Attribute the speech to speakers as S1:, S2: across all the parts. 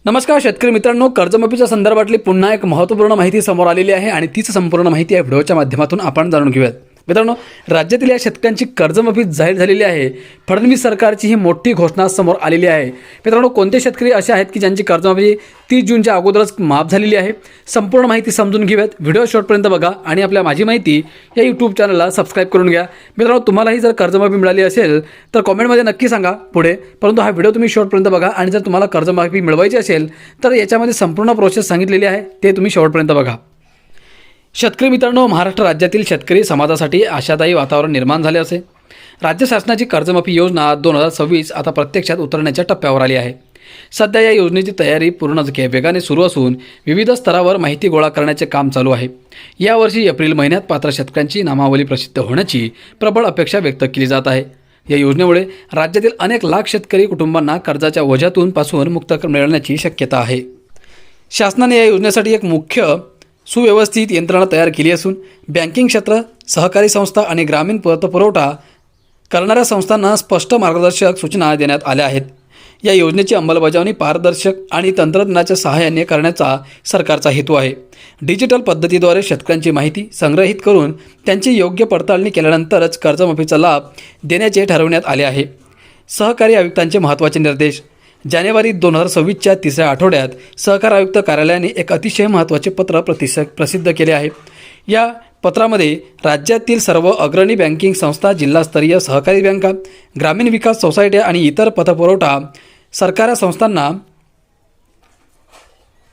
S1: नमस्कार शेतकरी मित्रांनो, कर्जमाफीच्या संदर्भातली पुन्हा एक महत्त्वपूर्ण माहिती समोर आलेली आहे आणि तीच संपूर्ण माहिती या व्हिडिओच्या माध्यमातून आपण जाणून घेऊयात. मित्रांनो, राज्यातील या शेतकऱ्यांची कर्जमाफी जाहीर झालेली आहे. फडणवीस सरकारची ही मोठी घोषणा समोर आलेली आहे. मित्रांनो, कोणते शेतकरी असे आहेत की ज्यांची कर्जमाफी 30 जूनच्या अगोदरच माफ झालेली आहे? संपूर्ण माहिती समजून घेऊयात. व्हिडिओ शेवटपर्यंत बघा आणि आपल्या माझी माहिती या यूट्यूब चॅनलला सबस्क्राईब करून घ्या. मित्रांनो, तुम्हालाही जर कर्जमाफी मिळाली असेल तर कॉमेंटमध्ये नक्की सांगा पुढे. परंतु हा व्हिडिओ तुम्ही शेवटपर्यंत बघा आणि जर तुम्हाला कर्जमाफी मिळवायची असेल तर याच्यामध्ये संपूर्ण प्रोसेस सांगितलेली आहे, ते तुम्ही शेवटपर्यंत बघा. शेतकरी मित्रांनो, महाराष्ट्र राज्यातील शेतकरी समाजासाठी आशादायी वातावरण निर्माण झाले असे. राज्य शासनाची कर्जमाफी योजना 2026 आता प्रत्यक्षात उतरण्याच्या टप्प्यावर आली आहे. सध्या या योजनेची तयारी पूर्ण वेगाने सुरू असून विविध स्तरावर माहिती गोळा करण्याचे काम चालू आहे. यावर्षी एप्रिल महिन्यात पात्र शेतकऱ्यांची नामावली प्रसिद्ध होण्याची प्रबळ अपेक्षा व्यक्त केली जात आहे. या योजनेमुळे राज्यातील अनेक लाख शेतकरी कुटुंबांना कर्जाच्या ओझ्यातून मुक्त मिळण्याची शक्यता आहे. शासनाने या योजनेसाठी एक मुख्य सुव्यवस्थित यंत्रणा तयार केली असून बँकिंग क्षेत्र, सहकारी संस्था आणि ग्रामीण पतपुरवठा करणाऱ्या संस्थांना स्पष्ट मार्गदर्शक सूचना देण्यात आल्या आहेत. या योजनेची अंमलबजावणी पारदर्शक आणि तंत्रज्ञानाच्या सहाय्याने करण्याचा सरकारचा हेतू आहे. डिजिटल पद्धतीद्वारे शेतकऱ्यांची माहिती संग्रहित करून त्यांची योग्य पडताळणी केल्यानंतरच कर्जमाफीचा लाभ देण्याचे ठरवण्यात आले आहे. सहकारी आयुक्तांचे महत्त्वाचे निर्देश. जानेवारी 2026च्या तिसऱ्या आठवड्यात सहकार आयुक्त कार्यालयाने एक अतिशय महत्त्वाचे पत्र प्रसिद्ध केले आहे. या पत्रामध्ये राज्यातील सर्व अग्रणी बँकिंग संस्था, जिल्हास्तरीय सहकारी बँका, ग्रामीण विकास सोसायट्या आणि इतर पतपुरवठा सरकारी संस्थांना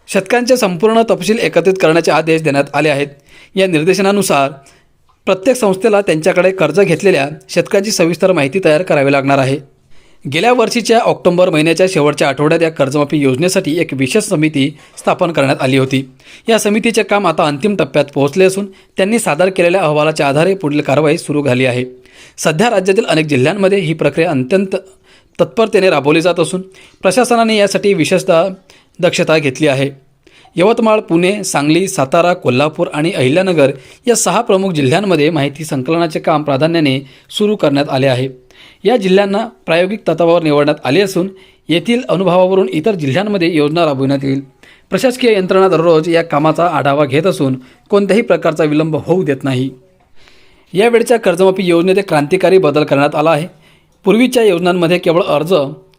S1: शेतकऱ्यांचे संपूर्ण तपशील एकत्रित करण्याचे आदेश देण्यात आले आहेत. या निर्देशनानुसार प्रत्येक संस्थेला त्यांच्याकडे कर्ज घेतलेल्या शेतकऱ्यांची सविस्तर माहिती तयार करावी लागणार आहे. गेल्या वर्षीच्या ऑक्टोबर महिन्याच्या शेवटच्या आठवड्यात या कर्जमाफी योजनेसाठी एक विशेष समिती स्थापन करण्यात आली होती. या समितीचे काम आता अंतिम टप्प्यात पोहोचले असून त्यांनी सादर केलेल्या अहवालाच्या आधारे पुढील कारवाई सुरू झाली आहे. सध्या राज्यातील अनेक जिल्ह्यांमध्ये ही प्रक्रिया अत्यंत तत्परतेने राबवली जात असून प्रशासनाने यासाठी विशेषतः दक्षता घेतली आहे. यवतमाळ, पुणे, सांगली, सातारा, कोल्हापूर आणि अहिल्यानगर या 6 प्रमुख जिल्ह्यांमध्ये माहिती संकलनाचे काम प्राधान्याने सुरू करण्यात आले आहे. या जिल्ह्यांना प्रायोगिक तत्त्वावर निवडण्यात आले असून येथील अनुभवावरून इतर जिल्ह्यांमध्ये योजना राबविण्यात येईल. प्रशासकीय यंत्रणा दररोज या कामाचा आढावा घेत असून कोणत्याही प्रकारचा विलंब होऊ देत नाही. यावेळच्या कर्जमाफी योजनेत एक क्रांतिकारी बदल करण्यात आला आहे. पूर्वीच्या योजनांमध्ये केवळ अर्ज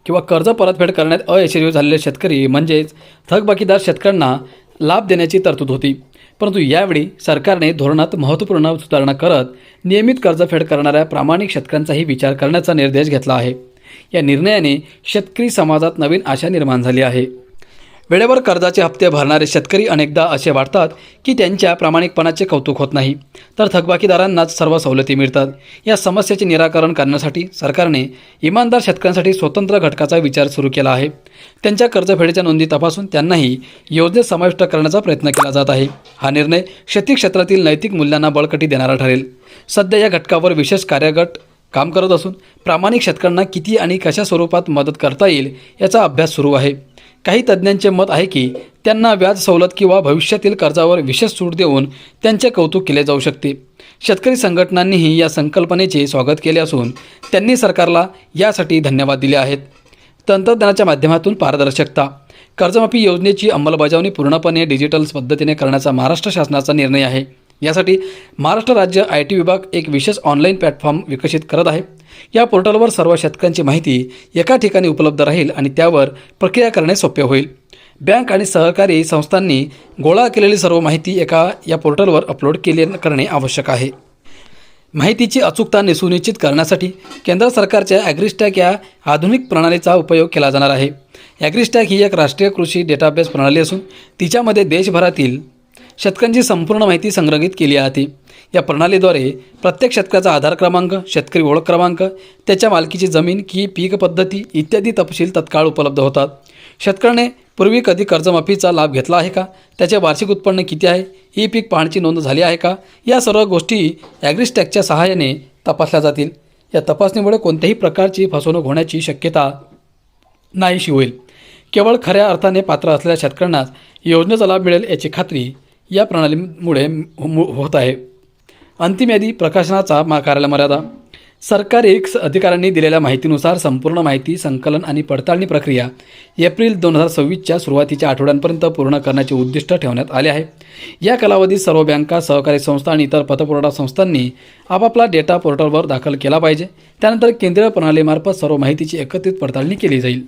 S1: किंवा कर्ज परतफेड करण्यात अयशस्वी झालेले शेतकरी म्हणजेच थकबाकीदार शेतकऱ्यांना लाभ देण्याची तरतूद होती. परंतु यावेळी सरकारने धोरणात महत्त्वपूर्ण सुधारणा करत नियमित कर्जफेड करणाऱ्या प्रामाणिक शेतकऱ्यांचाही विचार करण्याचा निर्देश घेतला आहे. या निर्णयाने शेतकरी समाजात नवीन आशा निर्माण झाली आहे. वेळेवर कर्जाचे हप्ते भरणारे शेतकरी अनेकदा असे वाटतात की त्यांच्या प्रामाणिकपणाचे कौतुक होत नाही, तर थकबाकीदारांनाच सर्व सवलती मिळतात. या समस्येचे निराकरण करण्यासाठी सरकारने इमानदार शेतकऱ्यांसाठी स्वतंत्र घटकाचा विचार सुरू केला आहे. त्यांच्या कर्जफेडीच्या नोंदी तपासून त्यांनाही योजनेत समाविष्ट करण्याचा प्रयत्न केला जात आहे. हा निर्णय शेती क्षेत्रातील नैतिक मूल्यांना बळकटी देणारा ठरेल. सध्या या घटकावर विशेष कार्यगट काम करत असून प्रामाणिक शेतकऱ्यांना किती आणि कशा स्वरूपात मदत करता येईल याचा अभ्यास सुरू आहे. काही तज्ज्ञांचे मत आहे की त्यांना व्याज सवलत किंवा भविष्यातील कर्जावर विशेष सूट देऊन त्यांचे कौतुक केले जाऊ शकते. शेतकरी संघटनांनीही या संकल्पनेचे स्वागत केले असून त्यांनी सरकारला यासाठी धन्यवाद दिले आहेत. तंत्रज्ञानाच्या माध्यमातून पारदर्शकता. कर्जमाफी योजनेची अंमलबजावणी पूर्णपणे डिजिटल पद्धतीने करण्याचा महाराष्ट्र शासनाचा निर्णय आहे. यासाठी महाराष्ट्र राज्य IT विभाग एक विशेष ऑनलाईन प्लॅटफॉर्म विकसित करत आहे. या पोर्टलवर सर्व शेतकऱ्यांची माहिती एका ठिकाणी उपलब्ध राहील आणि त्यावर प्रक्रिया करणे सोपे होईल. बँक आणि सहकारी संस्थांनी गोळा केलेली सर्व माहिती या पोर्टलवर अपलोड करणे आवश्यक आहे. माहितीची अचूकता सुनिश्चित करण्यासाठी केंद्र सरकारच्या ॲग्रीस्टॅक या आधुनिक प्रणालीचा उपयोग केला जाणार आहे. ॲग्रीस्टॅक ही एक राष्ट्रीय कृषी डेटाबेस प्रणाली असून तिच्यामध्ये देशभरातील शेतकऱ्यांची संपूर्ण माहिती संग्रहित केली आहे. या प्रणालीद्वारे प्रत्येक शेतकऱ्याचा आधार क्रमांक, शेतकरी ओळख क्रमांक, त्याच्या मालकीची जमीन की पीक पद्धती इत्यादी तपशील तत्काळ उपलब्ध होतात. शेतकऱ्याने पूर्वी कधी कर्जमाफीचा लाभ घेतला आहे का, त्याचे वार्षिक उत्पन्न किती आहे, ही पीक पाहणीची नोंद झाली आहे का, या सर्व गोष्टी ॲग्रीस्टॅकच्या सहाय्याने तपासल्या जातील. या तपासणीमुळे कोणत्याही प्रकारची फसवणूक होण्याची शक्यता नाहीशी होईल. केवळ खऱ्या अर्थाने पात्र असलेल्या शेतकऱ्यांनाच योजनेचा लाभ मिळेल याची खात्री या प्रणालीमुळे होत आहे. अंतिम यादी प्रकाशनाचा कार्यालय मर्यादा. सरकारी अधिकाऱ्यांनी दिलेल्या माहितीनुसार संपूर्ण माहिती संकलन आणि पडताळणी प्रक्रिया एप्रिल 2026च्या सुरुवातीच्या आठवड्यांपर्यंत पूर्ण करण्याचे उद्दिष्ट ठेवण्यात आले आहे. या कालावधीत सर्व बँका, सहकारी संस्था आणि इतर पतपुरवठा संस्थांनी आपापला डेटा पोर्टलवर दाखल केला पाहिजे. त्यानंतर केंद्रीय प्रणालीमार्फत सर्व माहितीची एकत्रित पडताळणी केली जाईल.